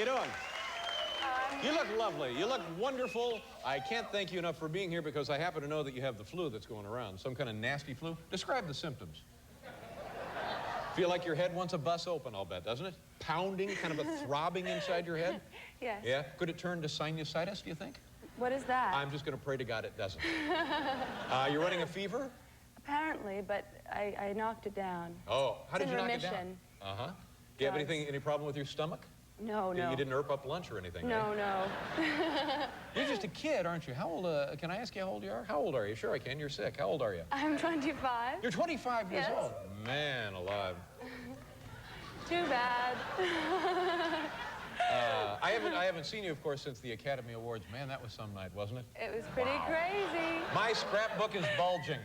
you doing? You look lovely. You look wonderful. I can't thank you enough for being here because I happen to know that you have the flu that's going around. Some kind of nasty flu. Describe the symptoms. Feel like your head wants a bust open, I'll bet, doesn't it? Pounding, kind of a throbbing inside your head? Yes. Yeah? Could it turn to sinusitis, do you think? What is that? I'm just going to pray to God it doesn't. You're running a fever? Apparently, but I knocked it down. Oh, how did you knock it down? Remission. Uh-huh. Do you have any problem with your stomach? No, no. You didn't erp up lunch or anything? No, no. You're just a kid, aren't you? How old, can I ask you how old you are? How old are you? Sure I can, you're sick. How old are you? I'm 25. You're 25 years Yes. old? Man alive. Too bad. I haven't seen you, of course, since the Academy Awards. Man, that was some night, wasn't it? It was pretty crazy. My scrapbook is bulging.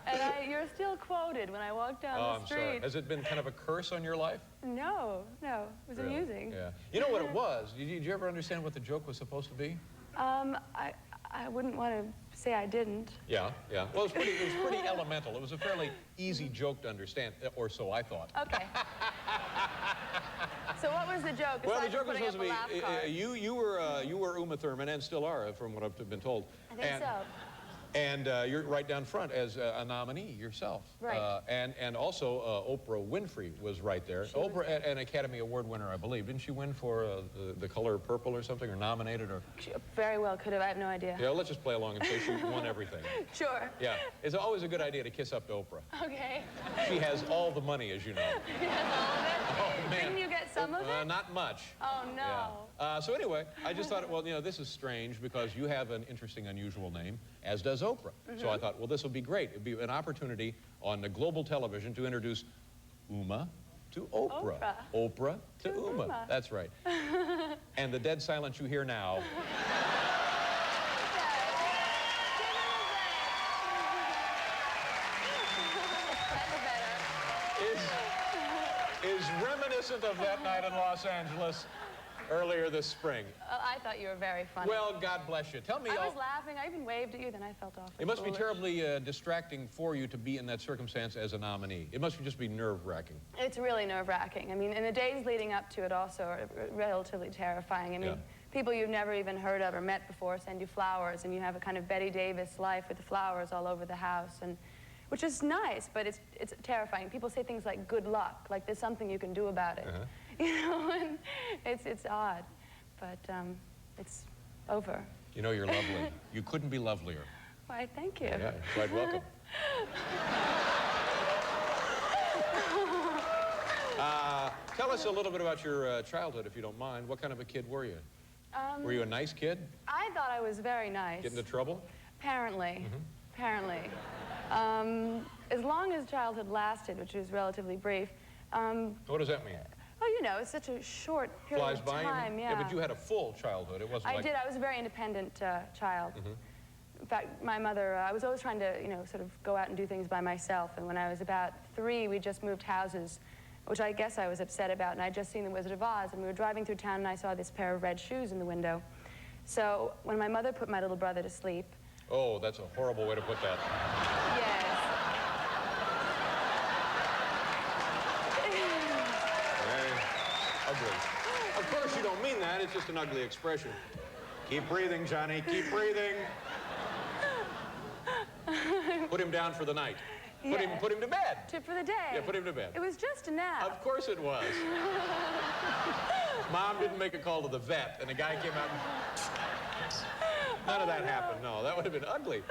And you're still quoted when I walk down the street. I'm sorry. Has it been kind of a curse on your life? No, no. It was Really? amusing. Yeah. You know what it was? Did you ever understand what the joke was supposed to be? I wouldn't want to say I didn't. Yeah, yeah. Well, it was pretty elemental. It was a fairly easy joke to understand, or so I thought. Okay. So what was the joke? Well, the joke was supposed to be you were Uma Thurman, and still are, from what I've been told. I think so. And you're right down front as a nominee yourself. Right. And also Oprah Winfrey was right there. Oprah, an Academy Award winner, I believe. Didn't she win for the color purple or something, or nominated? Or She very well could have. I have no idea. yeah, let's just play along and say she won everything. Sure. Yeah, it's always a good idea to kiss up to Oprah. Okay. She has all the money, as you know. She has all of it? Oh, man. Didn't you get some of it? Not much. Oh, no. Yeah. So anyway, I just thought, well, this is strange because you have an interesting, unusual name, as does Oprah. So I thought, well, this will be great. It'd be an opportunity on the global television to introduce Uma to Oprah. Oprah to Uma. That's right. And the dead silence you hear now. Is reminiscent of that night in Los Angeles earlier this spring. I thought you were very funny. Well, God bless you. Tell me. I was laughing. I even waved at you, then I felt awful. It must be terribly distracting for you to be in that circumstance as a nominee. It must just be nerve-wracking. It's really nerve-wracking. I mean, and the days leading up to it also are relatively terrifying. I mean, people you've never even heard of or met before send you flowers, and you have a kind of Betty Davis life with the flowers all over the house, and which is nice, but it's terrifying. People say things like good luck, like there's something you can do about it. You know, and it's odd, but it's over. You know, you're lovely. You couldn't be lovelier. Why, thank you. Yeah, you're quite welcome. Tell us a little bit about your childhood, if you don't mind. What kind of a kid were you? Were you a nice kid? I thought I was very nice. Get into trouble? Apparently. Apparently. As long as childhood lasted, which was relatively brief. What does that mean? Oh, you know, it's such a short period Flies of by time, you? yeah. But you had a full childhood. It wasn't I like... did. I was a very independent child. In fact, my mother, I was always trying to, sort of go out and do things by myself. And when I was about 3, we just moved houses, which I guess I was upset about. And I'd just seen The Wizard of Oz. And we were driving through town, and I saw this pair of red shoes in the window. So when my mother put my little brother to sleep... Oh, that's a horrible way to put that. Yes. Ugly. Of course you don't mean that. It's just an ugly expression. Keep breathing, Johnny. Keep breathing. Put him down for the night. Put him to bed. For the day. Yeah, put him to bed. It was just a nap. Of course it was. Mom didn't make a call to the vet, and the guy came out and... None of that happened, no. That would have been ugly.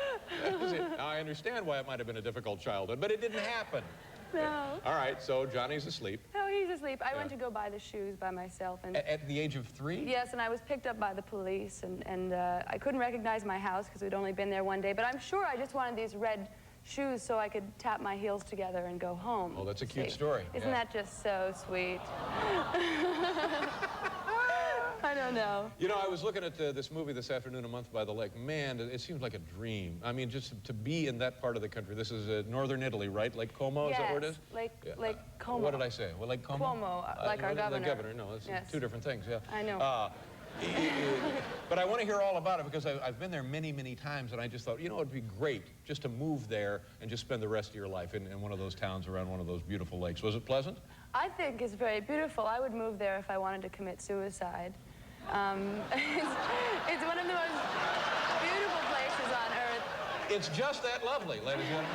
That was it. Now, I understand why it might have been a difficult childhood, but it didn't happen. No. All right, so Johnny's asleep. Oh, he's asleep. I went to go buy the shoes by myself. And at the age of 3? Yes, and I was picked up by the police, and I couldn't recognize my house because we'd only been there one day, but I'm sure I just wanted these red shoes so I could tap my heels together and go home. Oh, that's a cute story. Isn't that just so sweet? I don't know. You know, I was looking at this movie this afternoon, A Month by the Lake. Man, it seems like a dream. I mean, just to be in that part of the country. This is northern Italy, right? Lake Como, is that where it is? Lake Como. What did I say? Well, Lake Como? Cuomo, like our governor. The governor, no, it's two different things, yeah. I know. But I want to hear all about it because I've been there many, many times, and I just thought, you know, it'd be great just to move there and just spend the rest of your life in one of those towns around one of those beautiful lakes. Was it pleasant? I think it's very beautiful. I would move there if I wanted to commit suicide. It's one of the most beautiful places on earth. It's just that lovely, ladies and gentlemen.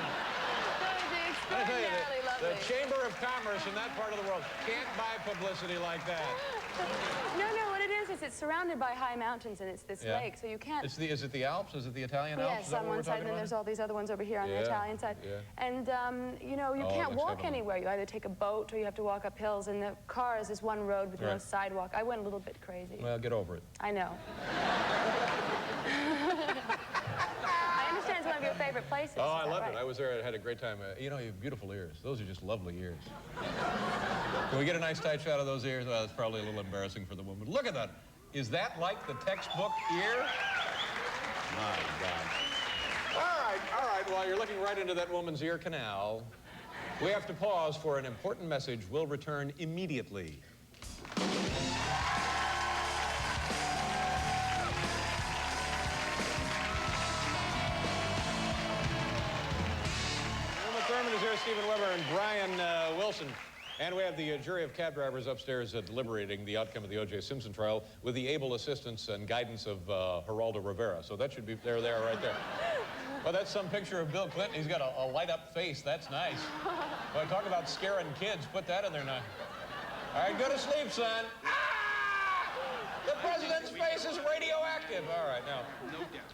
It's I tell you, extraordinarily lovely. the Chamber of Commerce in that part of the world can't buy publicity like that. No, what it is it's surrounded by high mountains, and it's this lake, so you can't... Is it the Alps? Is it the Italian Alps? Yes, on one side, and then there's all these other ones over here on the Italian side. Yeah. And, you know, you can't walk anywhere. You either take a boat or you have to walk up hills, and the car is this one road with no sidewalk. I went a little bit crazy. Well, get over it. I know. I understand it's one of your favorite places. Oh, I loved it. I was there. I had a great time. You know, you have beautiful ears. Those are just lovely ears. Can we get a nice tight shot of those ears? Well, it's probably a little embarrassing for the woman. Look at that. Is that like the textbook ear? My God. All right. While you're looking right into that woman's ear canal, we have to pause for an important message. We'll return immediately. Thurman is here, Stephen Weber and Brian Wilson. And we have the jury of cab drivers upstairs deliberating the outcome of the O.J. Simpson trial with the able assistance and guidance of Geraldo Rivera. So that should be there right there. Well, that's some picture of Bill Clinton. He's got a light-up face. That's nice. Well, talk about scaring kids. Put that in there now. All right, go to sleep, son. Ah! The president's face is radioactive. All right, now. No doubt.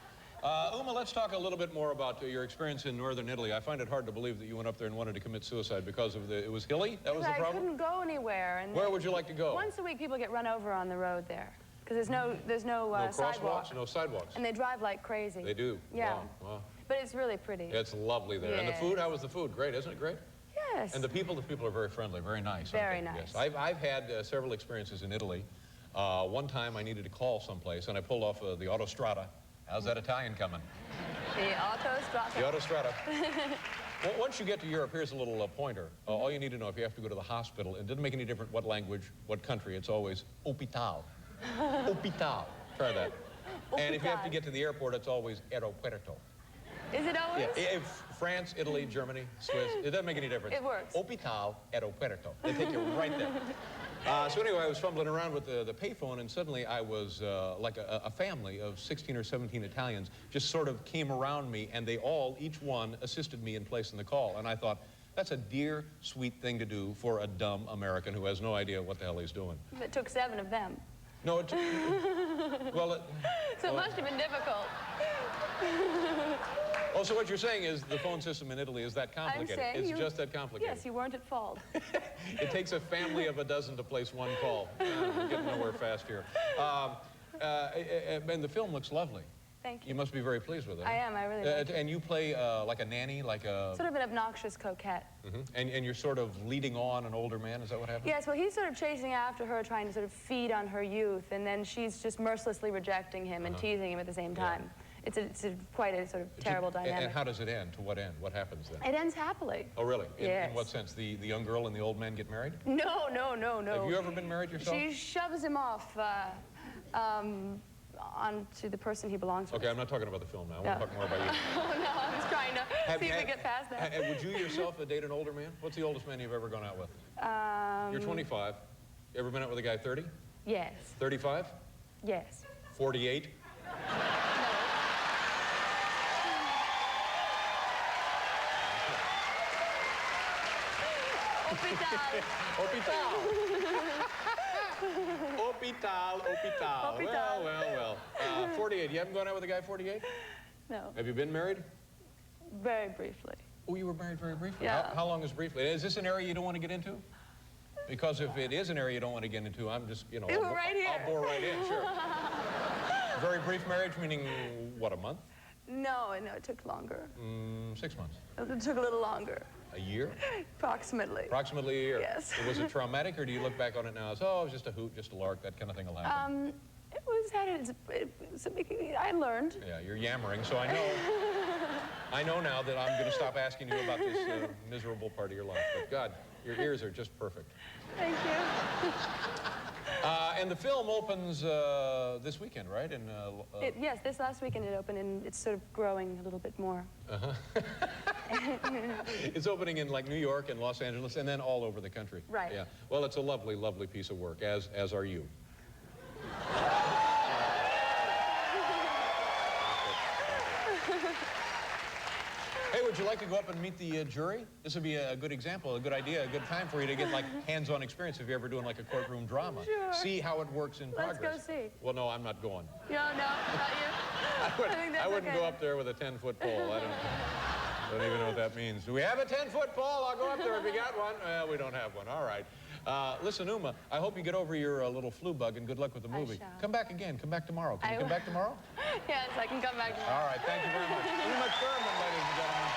Uma, let's talk a little bit more about your experience in northern Italy. I find it hard to believe that you went up there and wanted to commit suicide because of it was hilly? That was the problem? I couldn't go anywhere. And where would you like to go? Once a week, people get run over on the road there because there's no sidewalk. No sidewalks. And they drive like crazy. They do? Yeah. Wow. But it's really pretty. It's lovely there. Yes. And the food, how was the food? Great, isn't it great? Yes. And the people are very friendly, very nice. Very nice. Yes. I've had several experiences in Italy. One time I needed to call someplace, and I pulled off the autostrada. How's that Italian coming? The autostrada. The autostrada. Well, once you get to Europe, here's a little pointer. All you need to know if you have to go to the hospital, it doesn't make any difference what language, what country, it's always hospital. Hospital. Try that. And if you have to get to the airport, it's always aeropuerto. Is it always? Yeah, if France, Italy, Germany, Swiss, it doesn't make any difference. It works. Hospital, aeropuerto. They take you right there. So anyway, I was fumbling around with the payphone, and suddenly I was like a family of 16 or 17 Italians just sort of came around me, and they all, each one, assisted me in placing the call. And I thought, that's a dear, sweet thing to do for a dumb American who has no idea what the hell he's doing. It took 7 of them. No, it well, so it must have been difficult. Oh, so what you're saying is the phone system in Italy is that complicated. I'm saying it's just that complicated. Yes, you weren't at fault. It takes a family of a dozen to place one call. We're getting nowhere fast here. And the film looks lovely. Thank you. You must be very pleased with it. I am. I really like it. And you play like a nanny, like a... Sort of an obnoxious coquette. Mm-hmm. And you're sort of leading on an older man, is that what happens? Yes, well, he's sort of chasing after her, trying to sort of feed on her youth, and then she's just mercilessly rejecting him and teasing him at the same time. Yeah. It's quite a sort of terrible dynamic. And how does it end? To what end? What happens then? It ends happily. Oh, really? Yes. In what sense? The young girl and the old man get married? No. Have you ever been married yourself? She shoves him off onto the person he belongs to. Okay, I'm not talking about the film now. I want to talk more about you. Oh, no, I was trying to see if we get past that. Would you yourself date an older man? What's the oldest man you've ever gone out with? You're 25. You ever been out with a guy 30? Yes. 35? Yes. 48? Hospital. Well. 48. You haven't gone out with a guy 48? No. Have you been married? Very briefly. Oh, you were married very briefly? Yeah. How long is briefly? Is this an area you don't want to get into? Because if it is an area you don't want to get into, I'm just, right here. I'll bore right in, sure. Very brief marriage, meaning, what, a month? No, it took longer. 6 months. It took a little longer. A year? Approximately. Approximately a year? Yes. Was it traumatic, or do you look back on it now as, oh, it was just a hoot, just a lark, that kind of thing will happen? I learned. Yeah, you're yammering, so I know. I know now that I'm going to stop asking you about this miserable part of your life. But God, your ears are just perfect. Thank you. And the film opens this weekend, right? In, Yes, this last weekend it opened, and it's sort of growing a little bit more. It's opening in like New York and Los Angeles, and then all over the country. Right. Yeah. Well, it's a lovely, lovely piece of work, as are you. Hey, would you like to go up and meet the jury? This would be a good example, a good idea, a good time for you to get like hands-on experience if you're ever doing like a courtroom drama. Sure. See how it works in progress. Let's go see. Well, no, I'm not going. No, not you. I wouldn't go up there with a 10-foot pole. I don't even know what that means. Do we have a 10-foot pole? I'll go up there if you got one. Well, we don't have one. All right. Listen, Uma, I hope you get over your little flu bug, and good luck with the movie. I shall. Come back again. Come back tomorrow. Can you come back tomorrow? Yes, I can come back tomorrow. All right. Thank you very much. Uma Thurman, ladies and gentlemen.